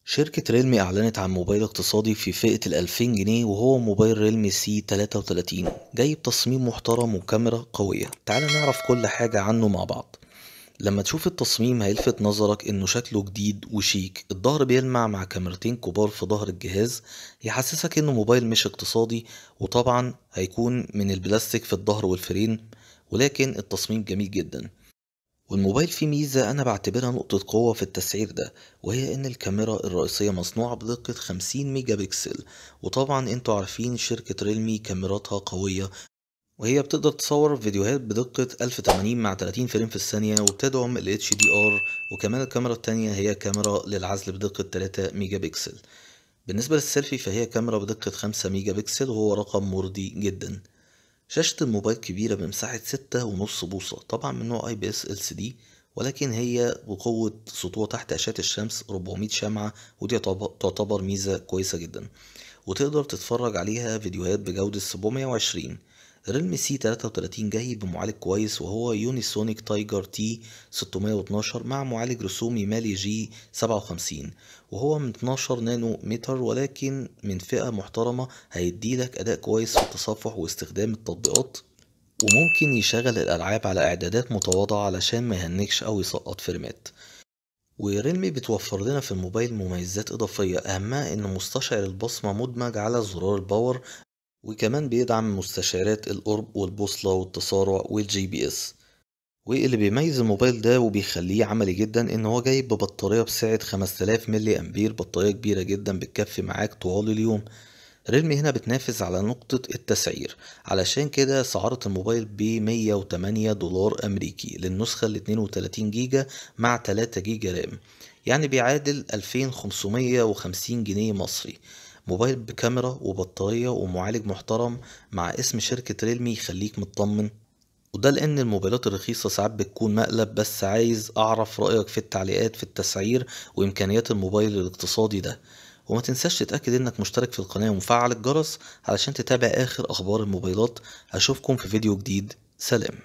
شركة ريلمي أعلنت عن موبايل اقتصادي في فئة ال2000 جنيه، وهو موبايل ريلمي سي 33. جاي بتصميم محترم وكاميرا قوية. تعال نعرف كل حاجة عنه مع بعض. لما تشوف التصميم هيلفت نظرك إنه شكله جديد وشيك. الظهر بيلمع مع كاميرتين كبار في ظهر الجهاز، يحسسك إنه موبايل مش اقتصادي. وطبعا هيكون من البلاستيك في الظهر والفرين، ولكن التصميم جميل جدا. والموبايل فيه ميزة أنا بعتبرها نقطة قوة في التسعير ده، وهي إن الكاميرا الرئيسية مصنوعة بدقة 50 ميجا بكسل. وطبعا انتوا عارفين شركة ريلمي كاميراتها قوية، وهي بتقدر تصور فيديوهات بدقة 1080 مع 30 فريم في الثانية، وبتدعم ال HDR. وكمان الكاميرا التانية هي كاميرا للعزل بدقة 3 ميجا بكسل. بالنسبة للسيلفي فهي كاميرا بدقة 5 ميجا بكسل، وهو رقم مرضي جدا. شاشة الموبايل كبيرة بمساحة 6.5 بوصة، طبعا من نوع IPS LCD، ولكن هي بقوة سطوع تحت أشعة الشمس 400 شمعة، ودي تعتبر ميزة كويسة جدا. وتقدر تتفرج عليها فيديوهات بجودة 720. ريلمي سي 33 جاي بمعالج كويس، وهو يونيسونيك تايجر تي 612 مع معالج رسومي مالي جي 57، وهو من 12 نانو متر، ولكن من فئة محترمة. هيديلك أداء كويس في التصفح واستخدام التطبيقات، وممكن يشغل الألعاب على إعدادات متواضعة علشان ما يهنكش أو يسقط فريمات. وريلمي بتوفر لنا في الموبايل مميزات إضافية، أهمها إن مستشعر البصمة مدمج على زرار الباور، وكمان بيدعم مستشعرات القرب والبوصلة والتسارع والجي بي اس. واللي بيميز الموبايل ده وبيخليه عملي جدا ان هو جاي ببطارية بسعة 5000 ملي امبير، بطارية كبيرة جدا بتكفي معاك طوال اليوم. ريلمي هنا بتنافس على نقطة التسعير، علشان كده سعرت الموبايل ب$108 أمريكي للنسخة ال 32 جيجا مع 3 جيجا رام، يعني بيعادل 2550 جنيه مصري. موبايل بكاميرا وبطارية ومعالج محترم مع اسم شركة ريلمي يخليك مطمن. وده لأن الموبايلات الرخيصة ساعات بتكون مقلب. بس عايز أعرف رأيك في التعليقات في التسعير وإمكانيات الموبايل الاقتصادي ده. وما تنساش تتأكد إنك مشترك في القناة ومفعل الجرس علشان تتابع آخر أخبار الموبايلات. أشوفكم في فيديو جديد. سلام.